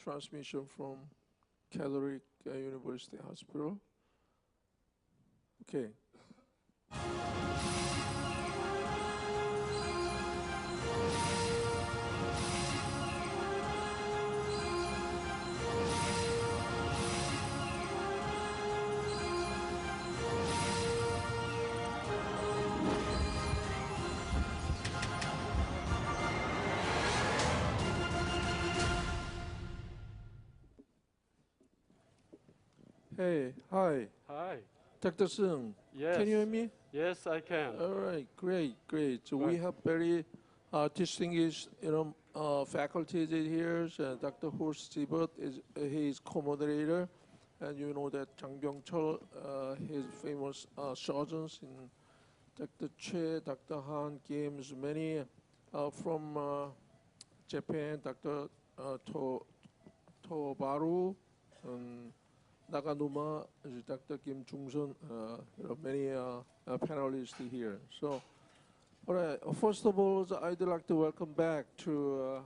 transmission from Catholic University Hospital. Okay. Hey, hi, Hi. Dr. Seung. Yes. Can you hear me? Yes, I can. All right, great, great. So we Right. have very distinguished, faculties here. Dr. Horst Siebert is he is co-moderator, and you know that Jang Byung-chul, his famous surgeons in Dr. Che, Dr. Han Kim's many from Japan, Dr. Tobaru, Naganuma, Dr. Kim Jung-sun, many panelists here. So, all right. First of all, I'd like to welcome back to,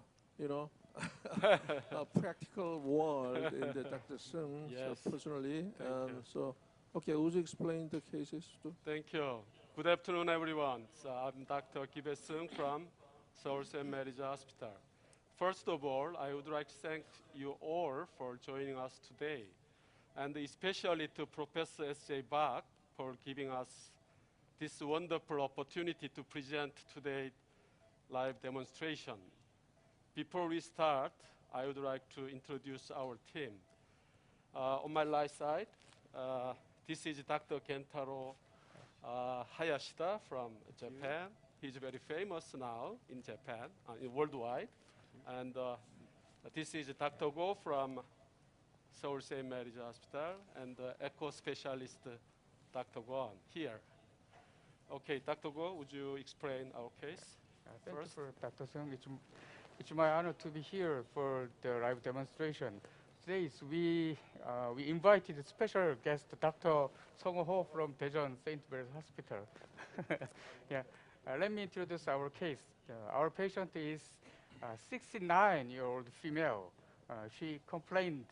a practical world in the Dr. Seung, Yes. so personally. Thank you. So, okay, would you explain the cases too? Thank you. Good afternoon, everyone. So I'm Dr. Ki-Bae Seung from Seoul St. Mary's Hospital. First of all, I would like to thank you all for joining us today, and especially to Professor S.J. Bach for giving us this wonderful opportunity to present today's live demonstration. Before we start, I would like to introduce our team. On my right side, this is Dr. Kentaro Hayashida from Japan. He's very famous now in Japan, worldwide. And this is Dr. Go from Seoul St. Mary's Hospital, and echo specialist Dr. Go here. Okay, Dr. Go, would you explain our case? Thank First. you for Dr. Seung. It's my honor to be here for the live demonstration. Today we invited a special guest, Dr. Seung Ho from Daejeon St. Mary's Hospital. Yeah, let me introduce our case. Our patient is a 69-year-old female. She complained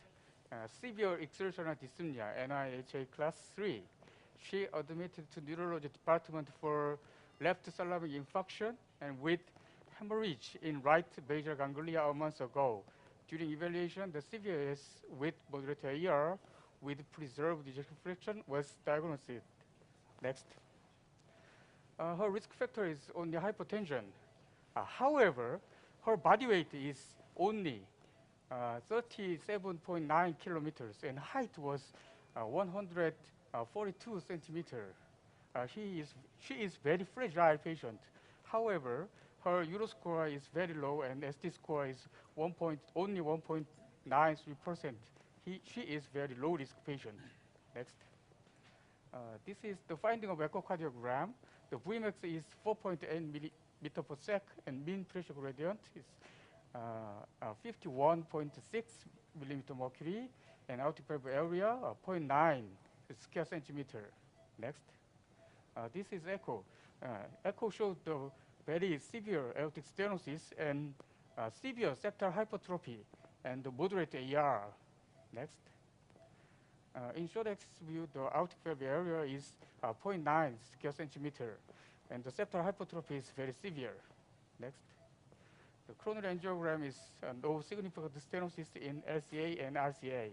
severe exertional dyspnea, NIHA class 3. She admitted to neurology department for left syllabic infarction and with hemorrhage in right basal ganglia a month ago. During evaluation, the CVS with moderate AR with preserved ejection fraction was diagnosed. Next. Her risk factor is only hypertension. However, her body weight is only 37.9 kilometers and height was 142 centimeters. She is very fragile patient. However, her Euro score is very low and ST score is only 1.93%. She is very low risk patient. Next. This is the finding of echocardiogram. The Vmax is 4.8 millimeter per sec and mean pressure gradient is 51.6 millimeter mercury and aortic valve area 0.9 square centimeter. Next. This is echo. Echo showed the very severe aortic stenosis and severe septal hypertrophy and the moderate AR. Next. In short X view, the aortic valve area is 0.9 square centimeter and the septal hypertrophy is very severe. Next. The coronary angiogram is no significant stenosis in LCA and RCA.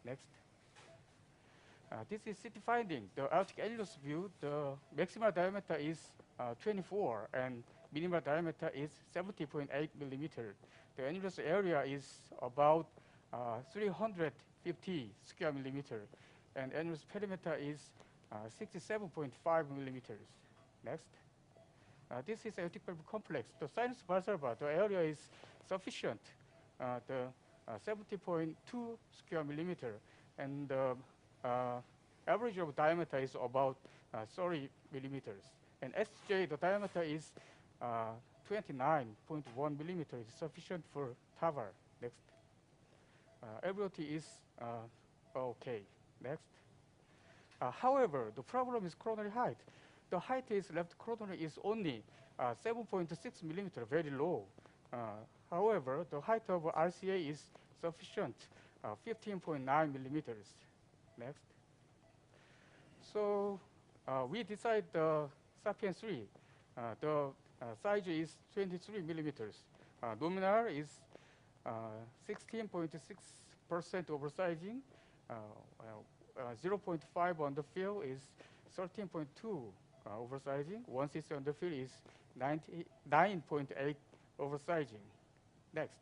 Next. This is CT finding. The aortic annulus view, the maximal diameter is 24 and minimal diameter is 70.8 millimeter. The annulus area is about 350 square millimeter and annulus perimeter is 67.5 millimeters. Next. This is aortic valve complex. The sinus valsalva, the area is sufficient, the 70.2 square millimeter, and the average of diameter is about 30 millimeters. And SJ, the diameter is 29.1 millimeters, sufficient for TAVR. Next. LVOT is okay. Next. However, the problem is coronary height. The height is left coronary is only 7.6 millimeter, very low. However, the height of RCA is sufficient 15.9 millimeters. Next. So we decide the Sapien 3. The size is 23 millimeters. Nominal is 16.6% oversizing. 0.5 on the field is 13.2 oversizing. 1cc on the field is 9.8 oversizing. Next.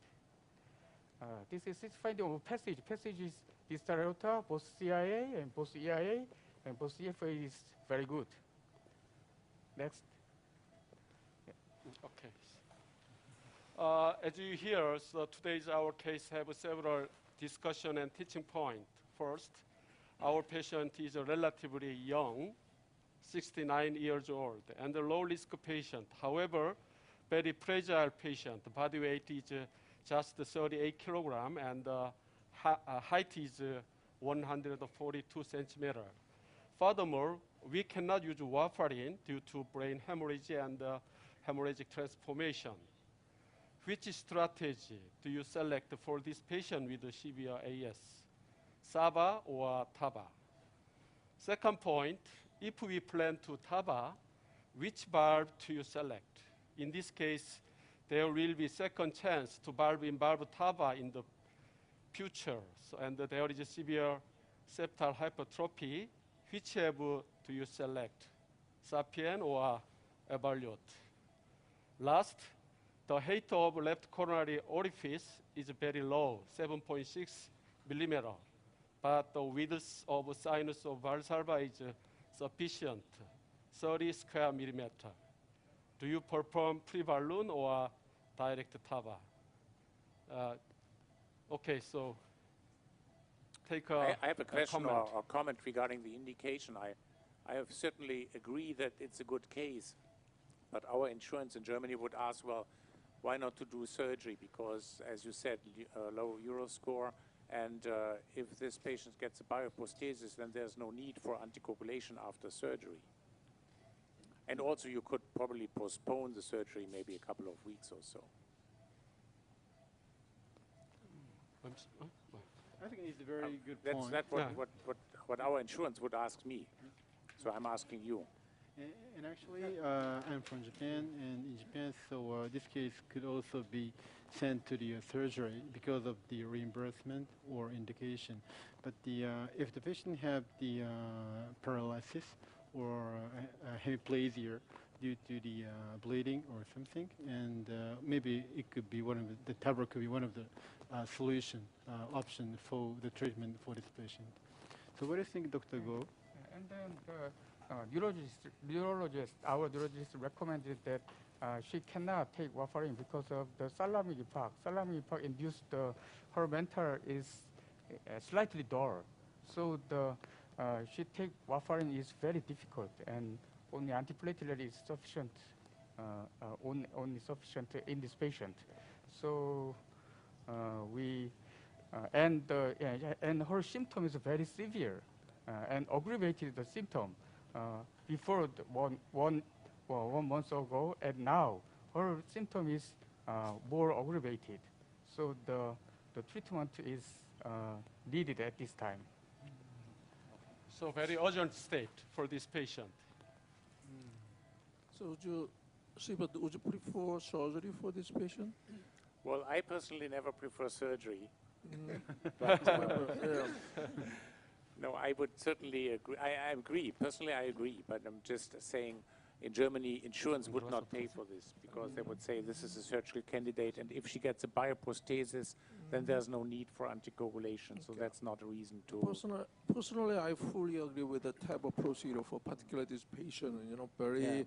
This is its finding of passage. Passage is distal aorta, both CIA and both EIA, and both CFA is very good. Next. Okay. As you hear, so today's our case have several discussion and teaching points. First, our patient is a relatively young, 69 years old, and a low-risk patient. However, very fragile patient. Body weight is just 38 kilogram, and height is 142 centimeter. Furthermore, we cannot use warfarin due to brain hemorrhage and hemorrhagic transformation. Which strategy do you select for this patient with severe AS? SABA or TABA? Second point, if we plan to TABA, which valve do you select? In this case, there will be second chance to valve TABA in the future. So, and there is a severe septal hypertrophy. Which valve do you select? Sapien or Evaluate? Last, the height of left coronary orifice is very low, 7.6 millimeter, but the width of sinus of Valsalva is sufficient, 30 square millimeter. Do you perform pre-balloon or direct TABA? Okay, so take a I have a question comment. or comment regarding the indication. I have certainly agree that it's a good case, but our insurance in Germany would ask, well, why not to do surgery? Because, as you said, low Euro score, and if this patient gets a bioprosthesis, then there's no need for anticoagulation after surgery. And also, you could probably postpone the surgery maybe a couple of weeks or so. I think it's a very good That's point. not Yeah. what our insurance would ask me. So I'm asking you. And actually, I'm from Japan, and in Japan, so this case could also be sent to the surgery because of the reimbursement or indication. But if the patient have the paralysis or hemiplasia due to the bleeding or something, and maybe it could be one of the TABA could be one of the solution option for the treatment for this patient. So what do you think, Dr. Go? And then the our neurologist recommended that she cannot take warfarin because of the salami epoch. Salami epoch induced her mental is slightly dull. So she take warfarin is very difficult, and only antiplatelet is sufficient, only sufficient in this patient. So and her symptom is very severe and aggravated the symptom before one month ago, and now her symptom is more aggravated. So the treatment is needed at this time. So very urgent state for this patient. So would you prefer surgery for this patient? Well, I personally never prefer surgery. Yeah. No, I would certainly agree. I agree. Personally, I agree. But I'm just saying, in Germany, insurance would not pay for this because they would say this is a surgical candidate, and if she gets a bioprosthesis, then there's no need for anticoagulation. So that's not a reason to. Personally, I fully agree with the type of procedure for particularly this patient. Very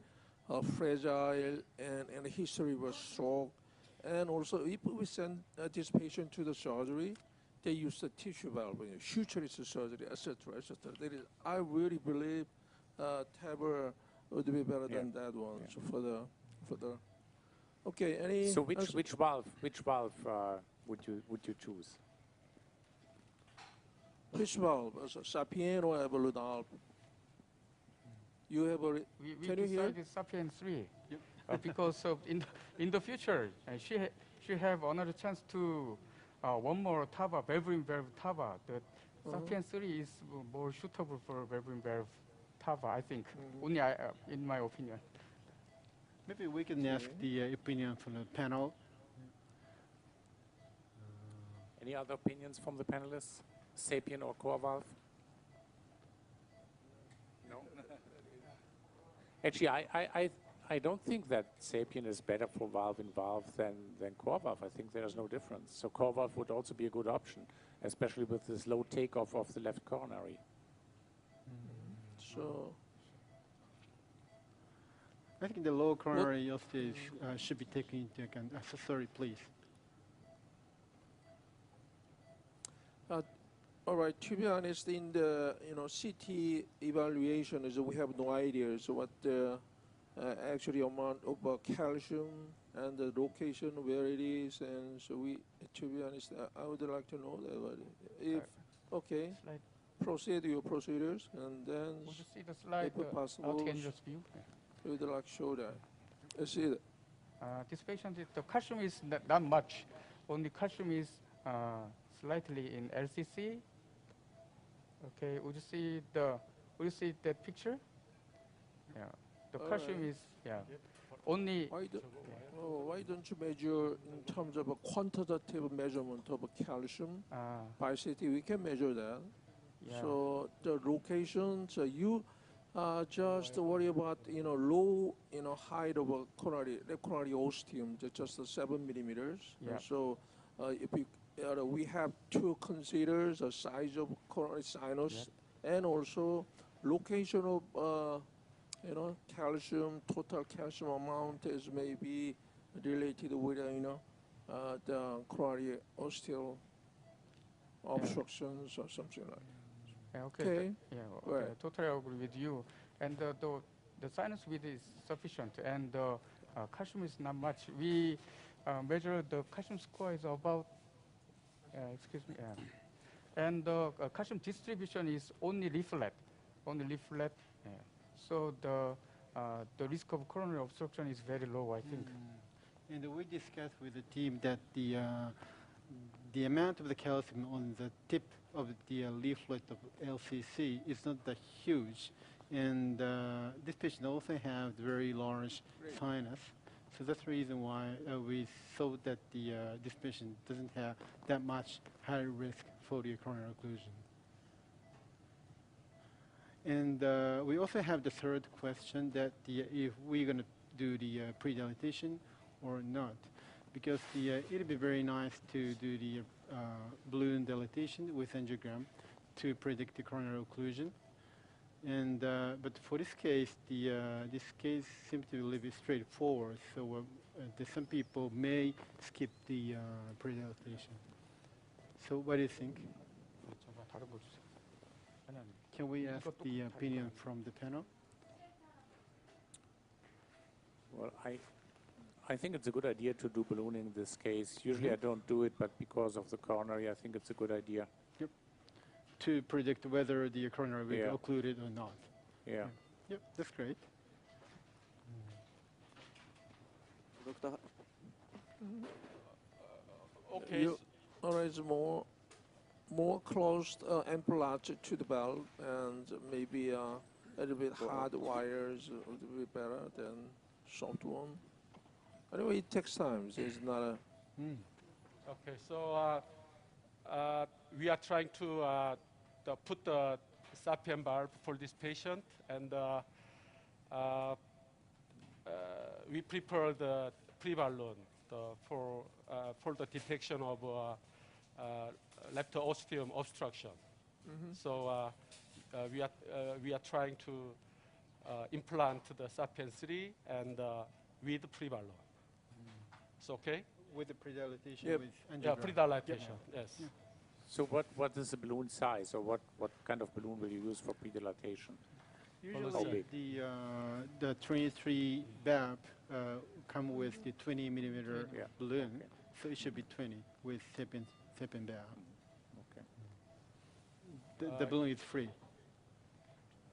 fragile, and history was strong. And also, if we send this patient to the surgery, they use the tissue valve, futurist surgery, etc., etc. I really believe TAVR would be better than that one. So for the okay, any. So which valve would you choose? Which valve? Sapien or Evolut valve? You have a. We Can you hear? decided Sapien 3 because of in the future she have another chance to one more TAVA, valve valve TAVA. The Uh-huh. Sapien 3 is more suitable for valve valve TAVA, I think. Mhm. Only in my opinion. Maybe we can ask Okay. the opinion from the panel. Any other opinions from the panelists? Sapien or core valve? No. Actually, I don't think that Sapien is better for valve in valve than core valve. I think there's no difference. So core valve would also be a good option, especially with this low takeoff of the left coronary. So, I think the low coronary osseous should be taken into account. Sorry, please. all right. To be honest, in the CT evaluation, is we have no idea so what the actually amount of calcium and the location where it is, and so we. To be honest, I would like to know that. But if okay, Slide. proceed your procedures, and then Would you see the slide? if possible, Continuous view. we would like to show that. See it. This patient, the calcium is not much. Only calcium is slightly in LCC. Okay, would you see that picture? Yeah, the All calcium right. is only. Why don't you measure in terms of a quantitative measurement of height by CT? We can measure that. Yeah. So the location, so you just worry about low height of a coronary ostium, just 7 millimeters. Yeah. And so if we have to consider the size of coronary sinus and also location of calcium, total calcium amount is maybe related with the coronary ostial obstructions or something like that. Yeah, okay. Okay. Yeah, okay. Right. Totally agree with you. And the sinus width is sufficient, and calcium is not much. We measure the calcium score is about. Excuse me. And the calcium distribution is only leaflet. Yeah. So the risk of coronary obstruction is very low, I think. And we discussed with the team that the amount of the calcium on the tip of the leaflet of LCC is not that huge. And this patient also has very large sinus. So that's the reason why we thought that this patient doesn't have that much high risk for the coronary occlusion. And we also have the third question that if we're going to do the pre-dilatation or not. Because it'd be very nice to do the balloon dilatation with angiogram to predict the coronary occlusion. And but for this case, this case seems to be a little bit straightforward. So some people may skip the pre-dilatation. So what do you think? Can we ask the opinion from the panel? Well, I think it's a good idea to do ballooning in this case. Usually I don't do it, but because of the coronary, I think it's a good idea. Yep. To predict whether the coronary will be Yeah. occluded or not. Yeah. Yep, that's great. Okay. All right, it's more closed ampullage to the valve, and maybe a little bit hard wires would be better than soft one. Anyway, it takes time. It's not a. Okay, so we are trying to put the Sapien valve for this patient, and we prepare the pre-balloon for the detection of left ostium obstruction. So we are trying to implant the Sapien 3 and with pre-balloon. It's okay? With the pre-dilatation Yep. with angiogram. Yeah, pre-dilatation, yes. Yeah. So what is the balloon size, or what kind of balloon will you use for pre-dilatation? Usually the 23 BAP come with the 20 millimeter Yeah. balloon, Okay. so it should be 20 with Sapien BAP. Okay. The balloon is free.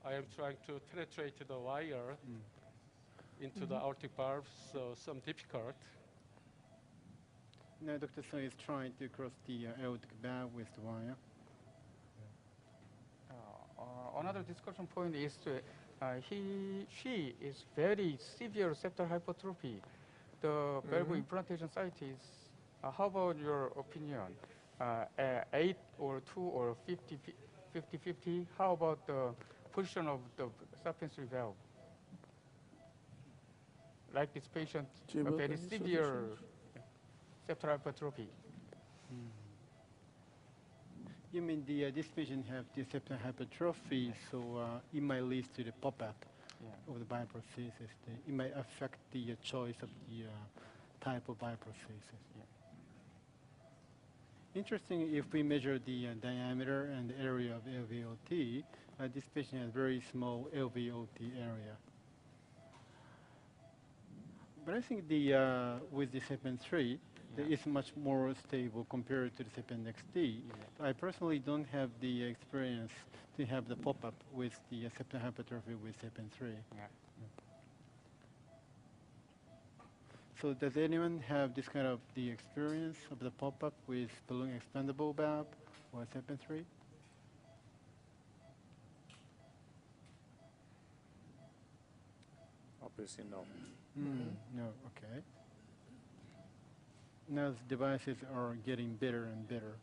I am trying to penetrate the wire into the aortic valve, so some difficult. Now Dr. Seung is trying to cross the aortic valve with the wire. Another discussion point is she is very severe septal hypertrophy. The valve implantation site is, how about your opinion? 8 or 2 or 50-50? How about the position of the suspensory valve? Like this patient, a very severe septal hypertrophy. You mean this patient have the septal hypertrophy, so it might lead to the pop-up of the bioprosthesis. It might affect the choice of the type of bioprosthesis. Interesting, if we measure the diameter and the area of LVOT, this patient has very small LVOT area. But I think with the SEPEN 3, it's much more stable compared to the SEPEN XT. I personally don't have the experience to have the pop-up with the septal hypertrophy with SEPEN 3. So does anyone have this kind of the experience of the pop-up with balloon expandable valve or SEPEN 3? Obviously, no. No, okay. Now the devices are getting better and better.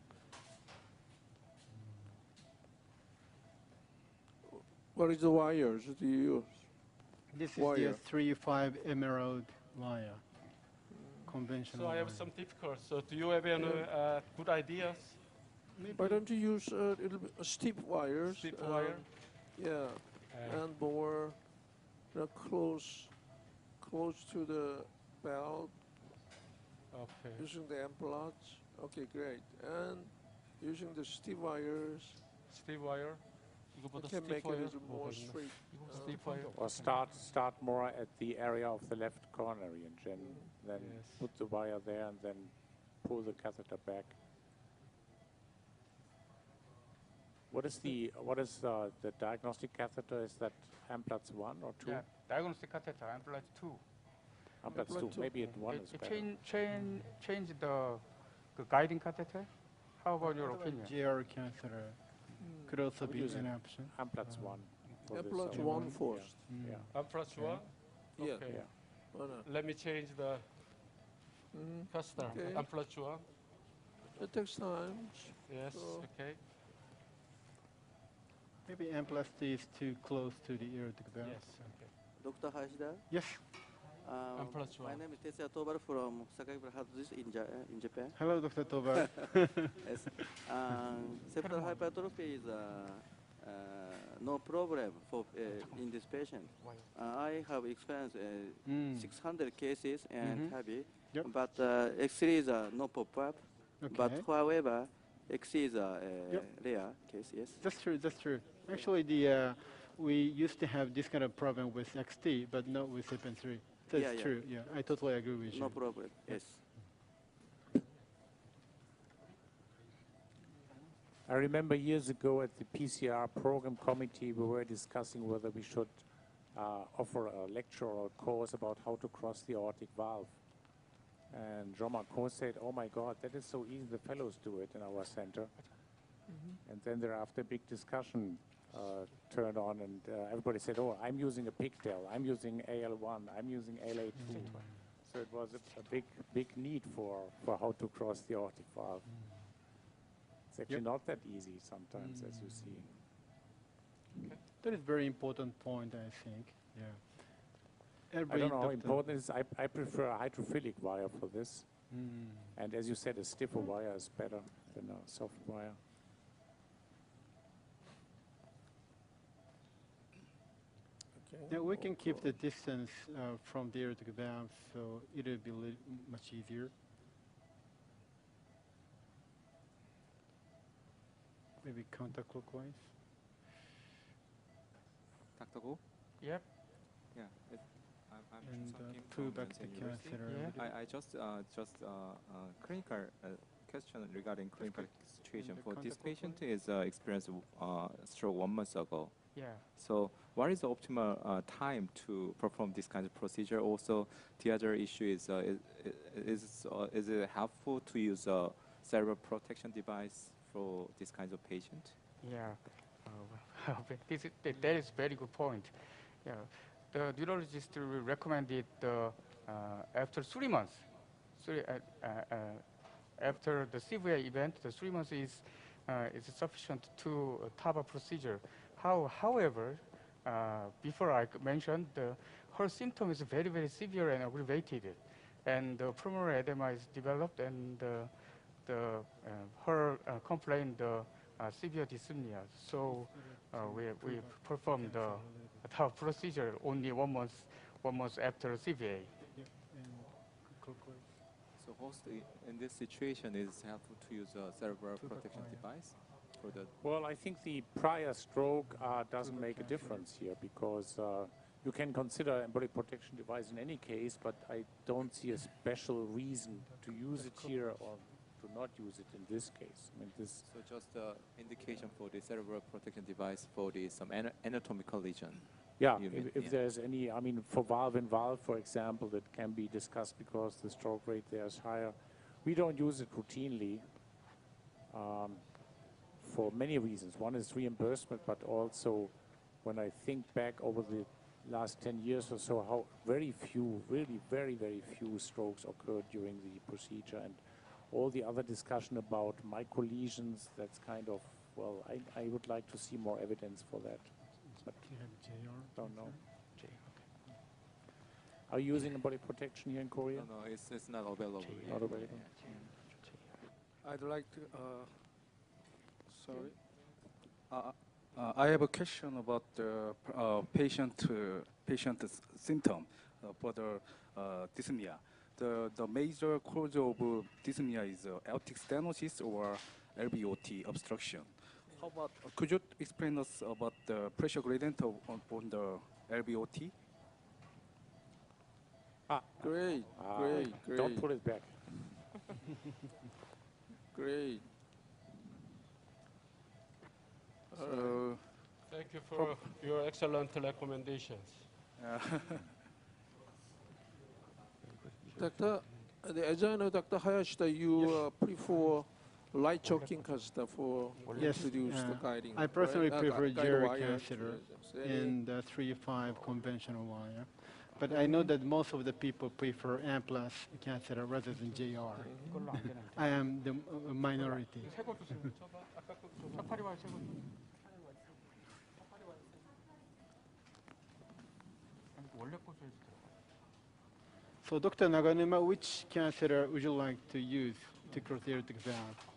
What is the wires do you use? This is Wire. the 3-5 emerald wire, conventional So I have wire. some difficult. So do you have any good ideas? Why don't you use a little bit steep wires? Steep wire? Yeah, and more close to the valve Okay. using the ampullates. Okay, great. And using the steep wires, Steve wire. you 이거보다 can stiff make it a wire? little more 뭐가 있나? straight. 이거 stiff wire. Or start more at the area of the left coronary and then Yes. put the wire there and then pull the catheter back. What is the diagnostic catheter? Is that Amplatz 1 or 2? Yeah, diagnostic catheter, Amplatz 2. Amplatz 2. Maybe it 1 is better. Change the guiding catheter. How about your opinion? GR catheter could also be use an it. option. Amplatz 1. for this, Ampullates yeah. 1 first. Yeah. Amplatz 1? Yeah. Okay. Yeah. Why not? Let me change the catheter. Okay. Amplatz 1. It takes time. Yes, So- okay. Maybe amplasty is too close to the aortic valve. Yes, okay. Dr. Hayashida. Yes. My name is Tetsuya Tobar from Sakakibara Heart Disease in Japan. Hello, Dr. Tobar. Yes. Septal hypertrophy is no problem for in this patient. I have experienced 600 cases and heavy, Yep. but X-ray is no pop-up. But Okay. however, X-ray is a Yep. rare case. Yes. That's true. That's true. Actually, we used to have this kind of problem with XT, but not with SEPEN 3. That's Yeah, yeah. true. Yeah, I totally agree with No you. problem. Yes. I remember years ago at the PCR program committee, we were discussing whether we should offer a lecture or a course about how to cross the aortic valve. And Jean-Marc said, oh my God, that is so easy, the fellows do it in our center. And then thereafter, a big discussion turned on, and everybody said, oh, I'm using a pigtail, I'm using AL1, I'm using ALA2. So it was a big need for how to cross the aortic valve. It's actually not that easy sometimes, as you see. That is a very important point, I think. Yeah. I Every don't know how doctor- important it is. I prefer a hydrophilic wire for this. And as you said, a stiffer wire is better than a soft wire. Okay. Yeah, we can keep the distance from the aortic valve, so it'll be much easier. Maybe counterclockwise. Dr. Go? Yep. Yeah, I'm And Seok Kim pull from back Yonsei the University. catheter. Yeah. a little bit. I just clinical question regarding clinical situation the for this counterclockwise? patient is experienced stroke 1 month ago, Yeah. So what is the optimal time to perform this kind of procedure? Also, the other issue is it helpful to use a cerebral protection device for this kind of patient? Yeah, that is very good point. Yeah, the neurologist will recommend it after 3 months. After the severe event, the 3 months is sufficient to top a procedure. However, before I mentioned, her symptom is very, very severe and aggravated, and the pulmonary edema is developed, and her complained severe dyspnea. So we performed the procedure only 1 month after CVA. So host in this situation is helpful to use a cerebral protection device for the. Well, I think the prior stroke doesn't make a difference here because you can consider embolic protection device in any case, but I don't see a special reason to use it here or to not use it in this case. I mean, this. So just the indication for the cerebral protection device for the some anatomical lesion. Yeah, mean, if there's any, I mean, for valve in valve, for example, that can be discussed because the stroke rate there is higher. We don't use it routinely for many reasons. One is reimbursement, but also when I think back over the last 10 years or so, how very few, really very, very few strokes occurred during the procedure. And all the other discussion about micro lesions, that's kind of, well, I would like to see more evidence for that. But don't know. Are you using body protection here in Korea? No, it's not available. Not available. I'd like to, I have a question about the patient symptom for the dyspnea. The major cause of dyspnea is aortic stenosis or LVOT obstruction. How about, could you explain us about the pressure gradient on the LVOT? Great. Don't put it back. Great. Thank you for your excellent recommendations. Doctor, as I know, Dr. Hayashida, you prefer light choking catheter for Yes, introduce the guiding. I personally right? prefer Guide geric wire, catheter yes. and 3-5 conventional wire. But I know that most of the people prefer Amplas catheter rather than JR. I am the minority. So Dr. Naganuma, which catheter would you like to use to cross the aortic valve?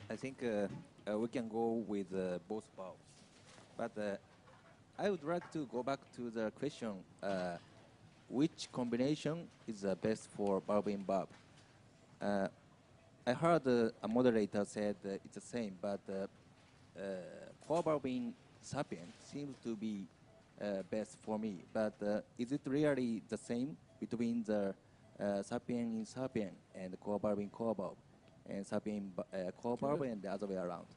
I think we can go with both valves. But I would like to go back to the question, which combination is the best for valve in valve? I heard a moderator said it's the same, but core valve in Sapien seems to be best for me. But is it really the same between the Sapien in Sapien and core valve in core valve, and Sapien in core valve and the other way around?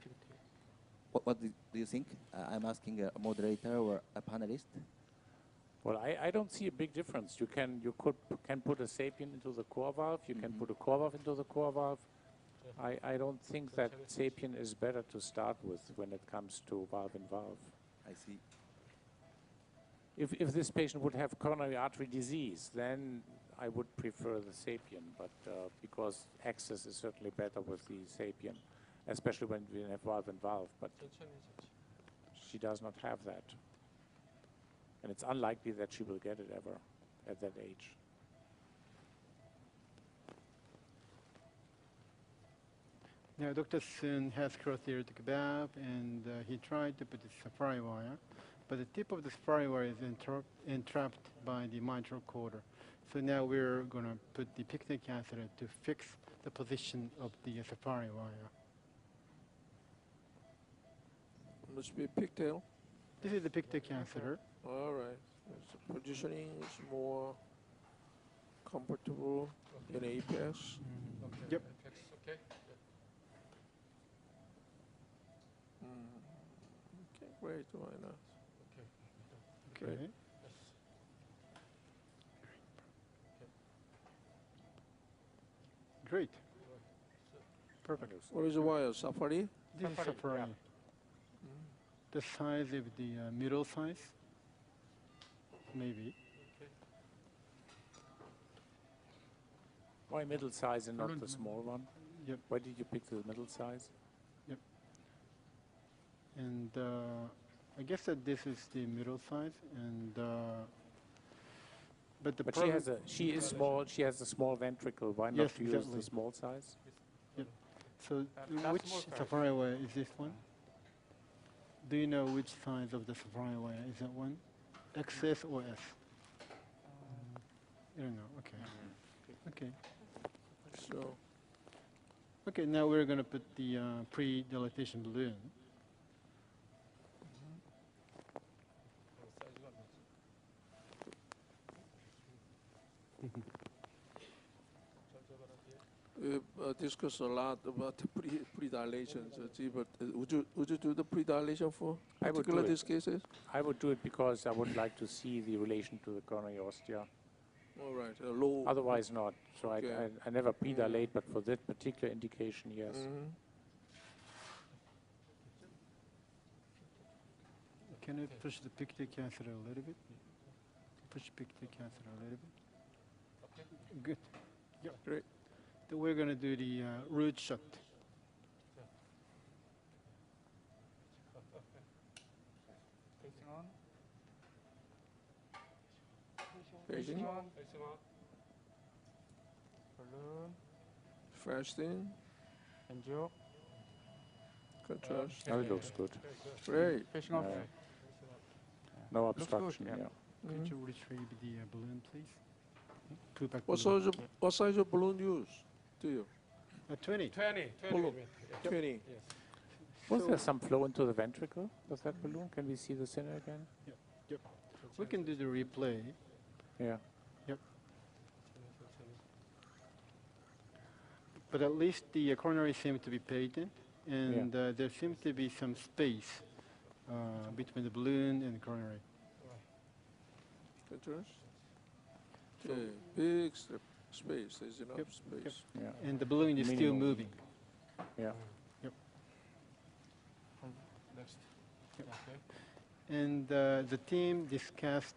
What do you think? I'm asking a moderator or a panelist. Well, I don't see a big difference. You can put a Sapien into the core valve. You can put a core valve into the core valve. I don't think that Sapien is better to start with when it comes to valve in valve. I see. If this patient would have coronary artery disease, then I would prefer the Sapien. But because access is certainly better with the Sapien, especially when we have valve in valve. But she does not have that. And it's unlikely that she will get it ever at that age. Now, Dr. Seung has crossed the aortic valve, and he tried to put the safari wire, but the tip of the safari wire is entrapped by the mitral quarter. So now we're going to put the pigtail catheter to fix the position of the safari wire. Must be a pigtail. This is the pigtail catheter. All right. So positioning is more comfortable in APS. Yep. Okay. great. Why not? Okay. Great. Perfect. What is the wire? Safari? This is Safari. The size of the middle size, maybe. Why middle size and not the small one? Yep. Why did you pick the middle size? Yep. And I guess that this is the middle size, and but the But problem- she is small. She has a small ventricle. Why not Yes, use exactly. the small size? So that's which more size. Safari wire is this one? Do you know which size of the Safari wire is that one? XS or S? You don't know. Okay. Okay. So, Okay. Now we're going to put the pre-dilatation balloon. we've discussed a lot about the pre-dilations, but would you do the pre-dilation for I would particular do it. these cases? I would do it because I would like to see the relation to the coronary ostia. All right, low. Otherwise, not. So Okay. I never predilate, but for that particular indication, yes. Mhm. Can I push the picture catheter a little bit? Push picture catheter a little bit. Good. Great. Then we're going to do the root shot. Facing on. Facing. Facing on. Balloon. Fasting. Angio. Contrast. Now it looks good. Great. Facing on. Yeah. No Looks good, obstruction. yeah. Yeah. Could you retrieve the balloon, please? Pull back What balloon. size of balloon use do you? 20. 20. Balloon. 20. Was So- there some flow into the ventricle of that balloon? Can we see the center again? We can do the replay. Yeah. But at least the coronary seems to be patent, and there seems to be some space between the balloon and the coronary. Contrast. Okay. Big space. There's enough Yep, space. Yeah. And the balloon is still Minimum. moving. Yeah. Next. Yep. Okay. And the team discussed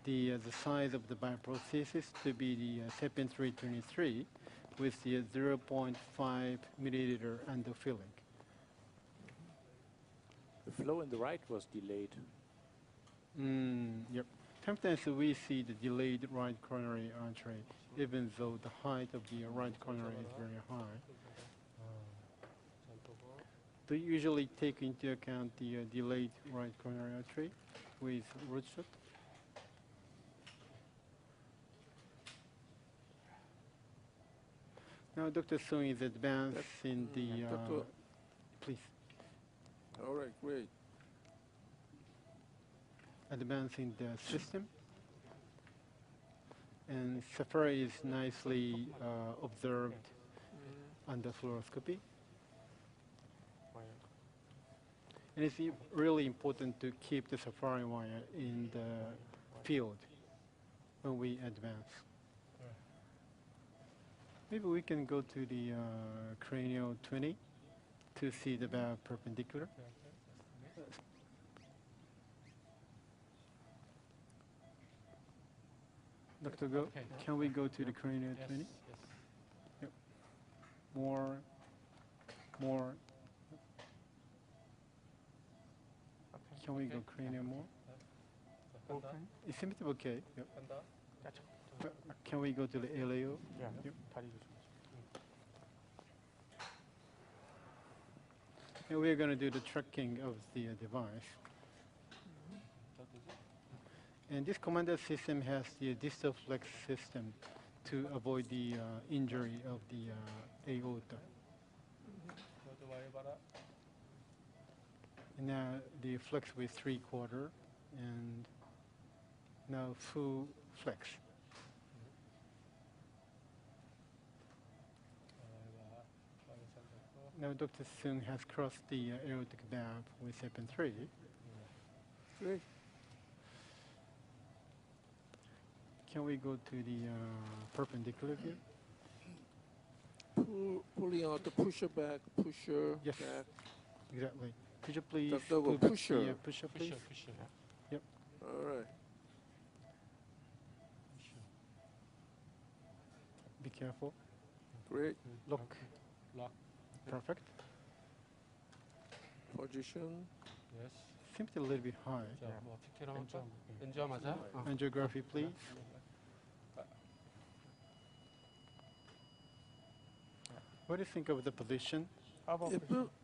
the size of the bioprosthesis to be the SEPIN 323 with the 0.5 milliliter endofilling. The flow in the right was delayed. Yep. Sometimes we see the delayed right coronary artery, even though the height of the right coronary is very high. Do you usually take into account the delayed right coronary artery with root shot? Now, Dr. Seung is advancing the, Dr. please, All right. Great. advancing the system. And Safari is nicely observed under fluoroscopy. And it's really important to keep the Safari wire in the field when we advance. Maybe we can go to the cranial 20 to see the valve perpendicular. Dr. Go, Okay. can we go to the cranial 20? More. Can we go cranial more? Open. It seems to be okay. Yep. 간다. Can we go to the LAO? Yeah. Yep. 다리 조심. And we're going to do the tracking of the device. And this commander system has the distal flex system to avoid the injury of the aorta. 너도 많이 봐라. And now the flex with 3/4 and now full flex. Now Dr. Seung has crossed the aortic valve with SEPIN 3. Great. Can we go to the perpendicular view? Pulling out the pusher back, pusher Yes. back. Exactly. Could you please Dr. pull back pusher. the pusher, please? Pusher. All right. Be careful. Great. Lock. Lock. Perfect. Position. Yes. Seems a little bit high. 자, 뭐 어떻게 나올까? 엔저하자. Angiography, please. What do you think of the position? How about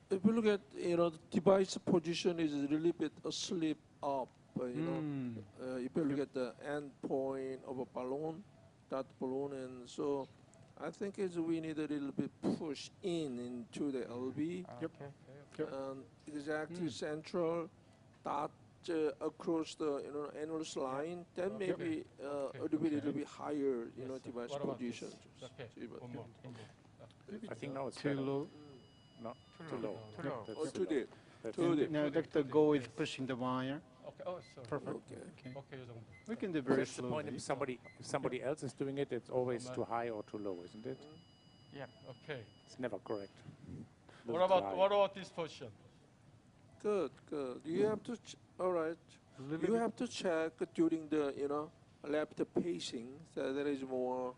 If you look at, the device position is a little bit asleep up. If you look at the end point of a balloon, that balloon, and so I think we need a little bit push into the LV, Yep. Okay. and exactly central dot across the annulus line. That may be a little bit higher, Yes, sir. device What about this? position. Okay. See, but- One more. I think now it's Too better. low. No, Too too low. low. Too low. That's Oh, too deep. That's Too deep. Now Dr. Go is pushing the wire. Okay. Oh, sorry. Perfect. Okay. Okay. Okay, 이 정도. We can do very That's the point. slowly. If somebody else is doing it, it's always Normal. too high or too low, isn't it? Okay. It's never correct. What about this position? Good, good. You have to, all right. You have to check during the, left pacing, so there is more,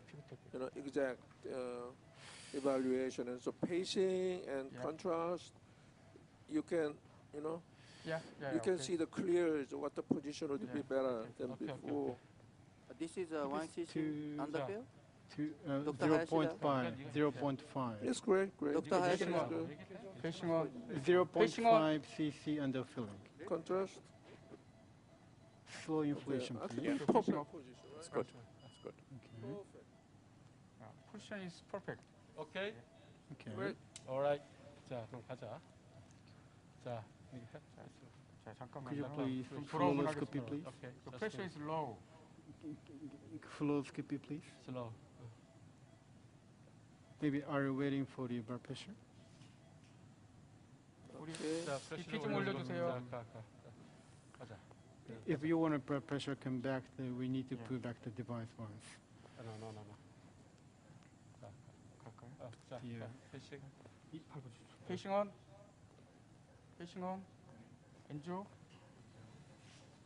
exact evaluation. And so pacing and Yeah. contrast, you can, Yeah. you can okay. see the clear what the position would be Yeah. better than Okay, okay, before. This is a 1cc to- underpair. To Dr. 0.5. Hayashida. 0.5. It's great, great. Dr. Position is Hayashida. good. Facing on. 0.5 cc underfilling. Contrast. Slow inflation, I think please. it's perfect position, right? That's good. That's good. Okay. Position is perfect. Okay. Okay. Great. Alright. 자, 그럼 가자. 자, 이게 해. 자, 잠깐만요. Could you please 좀 fluoroscopy, 돌아오긴 please? Okay. The pressure is low. Fluoroscopy, please. Slow. Maybe are you waiting for the blood pressure? 우리 Okay. 자, BP 좀 올려주세요. 가자. If you want a blood pressure come back, then we need to Yeah. pull back the device once. No. 갈까요? 자, Yeah. 패싱. Facing on. Facing on. 엔조.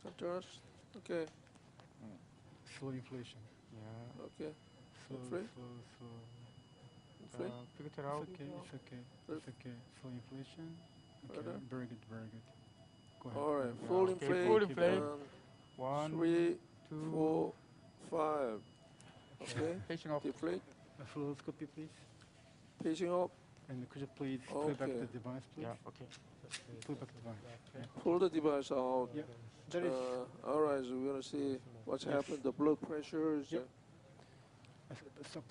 Contrast. Okay, Slow inflation. Yeah. okay. Slow, Free? slow. Free? Pivotal It's out. okay, it's okay, Good. it's okay. Slow inflation. Okay, Further? very good, very good. Go ahead. All right, Yeah. full Okay, inflate. full inflate. and 1, 3, 2. 4, 5. Okay, Facing up. deflate, A fluoroscopy, please. pacing up, And could you please pull back Okay. the device, please? Yeah. Okay. Pull back the device. pull the device out. Yeah. That is. All right, so we're gonna see what's happened. The blood pressures. Yep. Stop.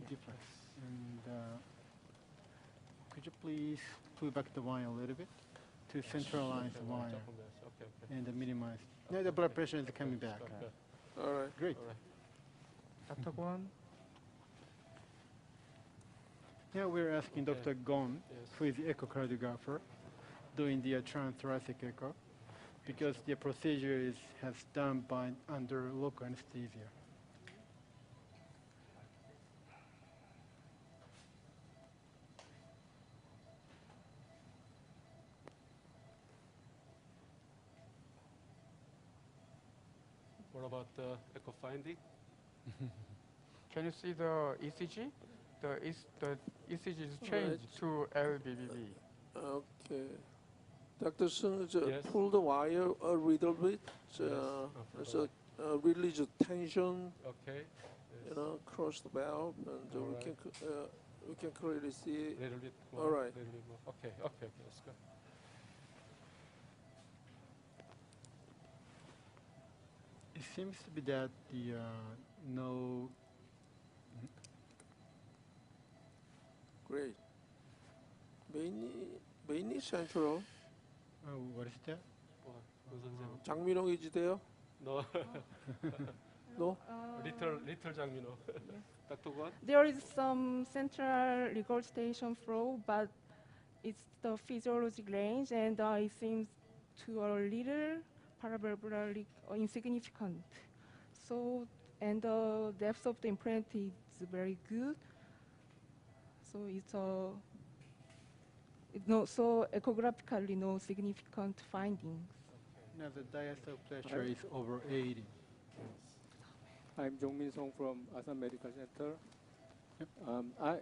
Deflex. And could you please pull back the wire a little bit to centralize the wire Okay. and minimize? Now the blood pressure is coming back. All right. Great. Dr. Kwon. Now we're asking Okay. Dr. Gon, Yes. who is the echocardiographer, doing the transthoracic echo, because the procedure has done by under local anesthesia. What about the echo finding? Can you see the ECG? The ECG is changed to LBBB. Okay. Dr. Seung, Yes. pull the wire a little bit. Yes. Oh, pull the So release the tension, Okay. across the valve, and All we right. can clearly see. Little bit more. All right. Little bit more. Okay. Let's go. It seems to be that the no. Great. mainly central. What is that? 문 선생님. 장민홍이지 돼요? No. No? Little 장민호. Dr. Kwon? There is some central regurgitation flow, but it's the physiologic range, and it seems to a little paravalvularly insignificant. So, and the depth of the implant is very good. So it's so echographically no significant findings. Now the diastolic pressure is over 80. I'm Jongmin Seong from Asan Medical Center.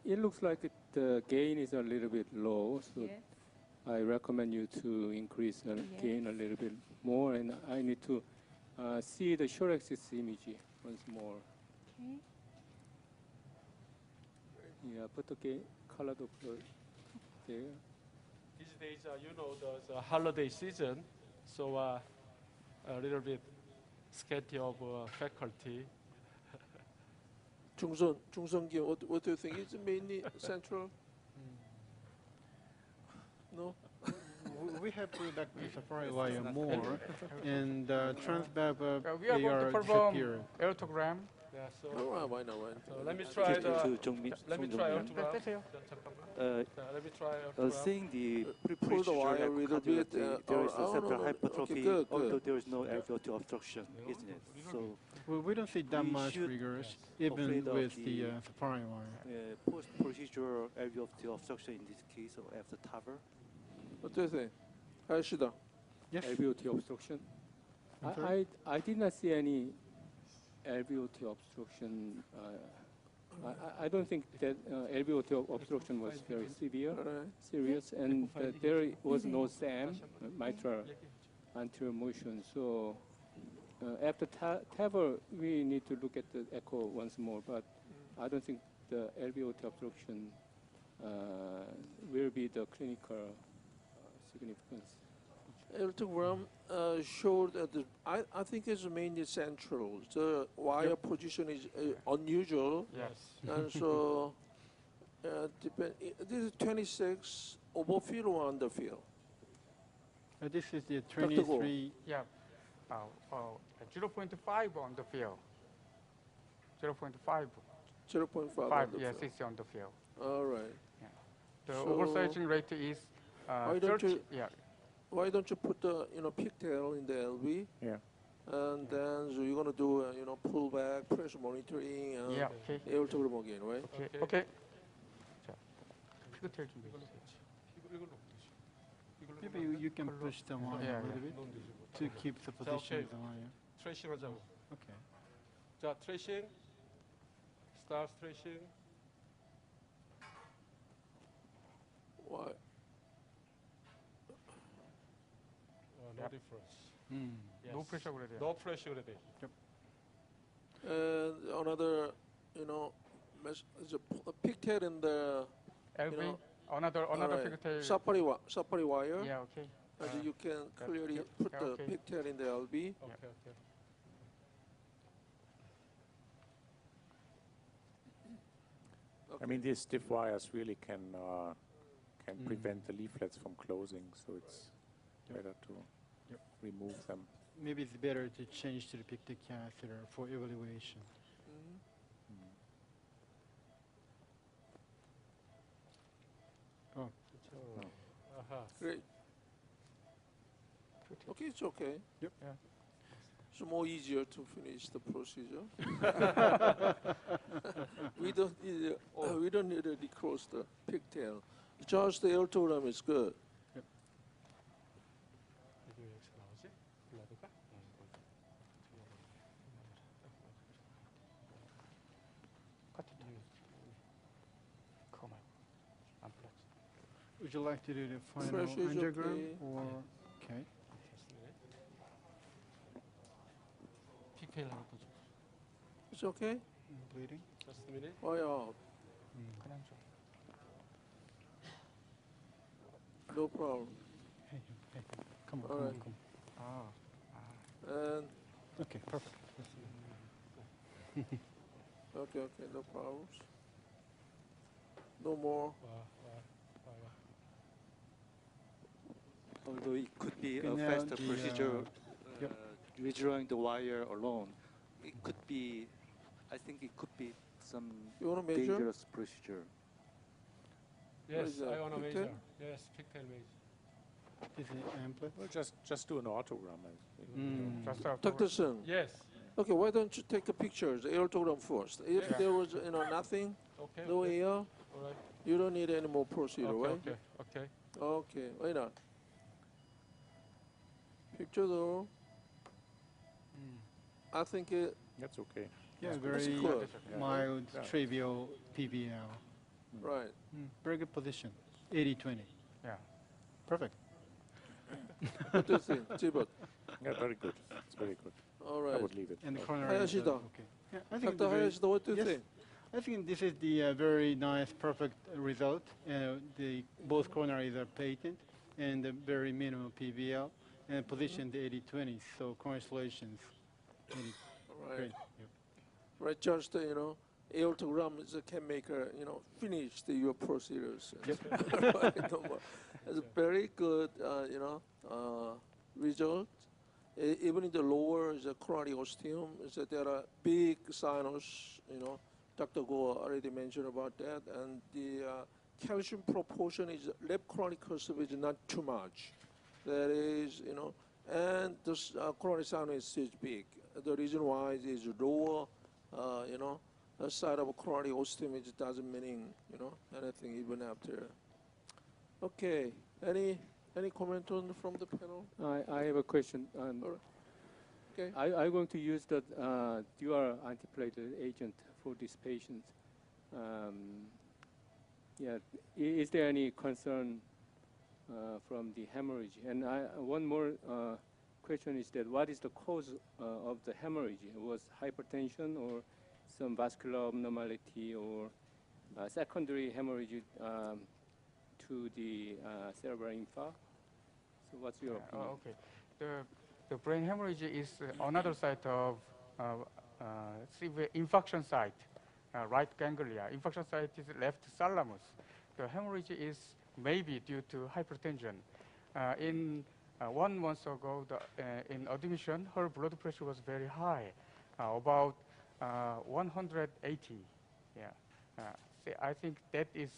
It looks like the gain is a little bit low, so Yes. I recommend you to increase the Yes. gain a little bit more, and I need to see the short axis image once more. Okay. Yeah, put the gain color Doppler there. These days, there's a holiday season, so a little bit scanty of faculty. Jung-Sung, what do you think? Is it mainly central? No? We have to reduct the supply wire more, and transvalve We are going to AR perform disappeared. aortogram. Yeah, so Oh, why not? so let me try the. Let me try aortogram. 떼세요. Let me try aortogram. Saying the Pull the wire a little bit. there is a no, septal no. hypertrophy, Okay, good, although good. there is no alveolar obstruction, isn't it? So Well, we don't see that We much should rigors, afraid even of with the, the supply wire. post-procedure alveolar obstruction in this case or after TAVR. What do you think? Hayashida. Yes. LVOT obstruction. I'm sorry? I did not see any LVOT obstruction. I don't think that LVOT obstruction was very severe, Alright. serious, and there was no SAM, mitral anterior motion. So after TAVR, we need to look at the echo once more, but I don't think the LVOT obstruction will be the clinical significance. Aortogram showed that I think it's mainly central. The wire position is unusual, Yes. and so this is 26 overfill or underfill. This is the Dr. Go. 23. Yeah. 0.5 on the field. 0.5. 0.5 5, underfill. yes, it's on the field. All right. The So- oversurging rate is Why don't 30. you- Yeah. Why don't you put the pigtail in the LV? Yeah. And then so you're gonna do pullback, pressure monitoring, and Yeah. Okay. aortogram again, right? Okay. Okay. Okay. 자, 피그테일 준비해 주세요. Maybe you can push the wire Yeah, a little bit to keep the position of the wire. 트레이싱 하자고. Okay. 자, 트레이싱. 스타트 트레이싱. Why? No difference. Yes. 노 프레셔 그래야 돼요. No pressure 그래야 돼. And another, a pigtail in the LV. Another alright, pigtail. supply wire. Yeah. Okay. And you can clearly put the okay. pigtail in the LV. Okay, okay. I mean, these stiff wires really can prevent the leaflets from closing, so it's better to remove them. Maybe it's better to change to the pictic catheter for evaluation. Oh, Aha. Great. Okay, it's okay. Yep. Yeah. It's more easier to finish the procedure. we don't need to recross the pigtail. Just the aortogram is good. 이게 왜 여기서 나오지? 블라드가? 그거 말고 안 플러지. would you like to do the final Pressure is angiogram okay. or okay? 픽테일 하나 더 줘. It's okay? Bleeding? Just a minute. Why out? 그냥 좀. No problem. Hey, come on, All come right. on, come 아. And on. Okay, perfect. okay, no problems. No more. Although it could be Okay, a now faster the, procedure, yep. redrawing the wire alone, it could be, I think it could be some You want to measure? dangerous procedure. Yes, is that, I want to pigtail? measure. Yes, 픽테일 measure. Is it ampler? Well, just do an autogram. Just afterwards. Dr. Seung. Yes. Okay, why don't you take a picture, the aortogram first? If there was, nothing, Okay. no okay. air, All right. you don't need any more procedure, Okay. right? Okay. Okay. Okay, why not? Picture though. I think That's okay. Yeah, That's very good. mild, Yeah. trivial PBL. right. Very good position. 80-20. Yeah. Perfect. What do you think, Jibot? Yeah, very good. It's very good. All I right. would leave it. And the coronary. is, Hayashida. okay. Yeah, I think Dr. the very- Hayashida, what do you yes. think? I think this is the very nice, perfect result. The both coronaries are patent and the very minimal PBL and positioned 80-20. So congratulations. Really All right. great. Yep. Right, just, aortogram is a can maker, finish your procedures. Right, no more. It's a very good, result. Even in the lower the coronary ostium, is that there are big sinus, Dr. Go already mentioned about that, and the calcium proportion is left coronary curve is not too much. That is, and this coronary sinus is big. The reason why is lower, the side of coronary ostium it doesn't meaning, anything even after. Okay, any comment from the panel? I have a question. Okay. Are you going to use the dual antiplatelet agent for these patients? Is there any concern from the hemorrhage? And one more question is that what is the cause of the hemorrhage? Was hypertension or some vascular abnormality or secondary hemorrhage to the cerebral infarct? So what's your opinion? Okay. The brain hemorrhage is another site of severe infarction site, right ganglia. Infarction site is left thalamus. The hemorrhage is maybe due to hypertension. In 1 month ago, in admission, her blood pressure was very high, about 180. Yeah. I think that is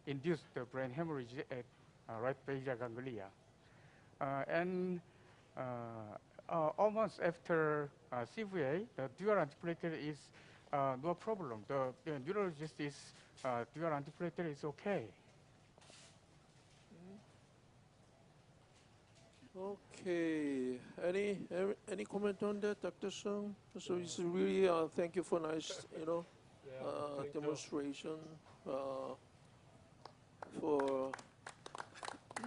induced the brain hemorrhage at right basal ganglia. And almost after CVA, the dual antiplatelet is no problem. The neurologist is dual antiplatelet is okay. Okay. Any comment on that, Dr. Seung? So it's really thank you for nice, Thank you. demonstration for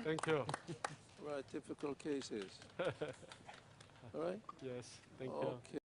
Thank you. right difficult cases. All right. Yes. Thank you. Okay.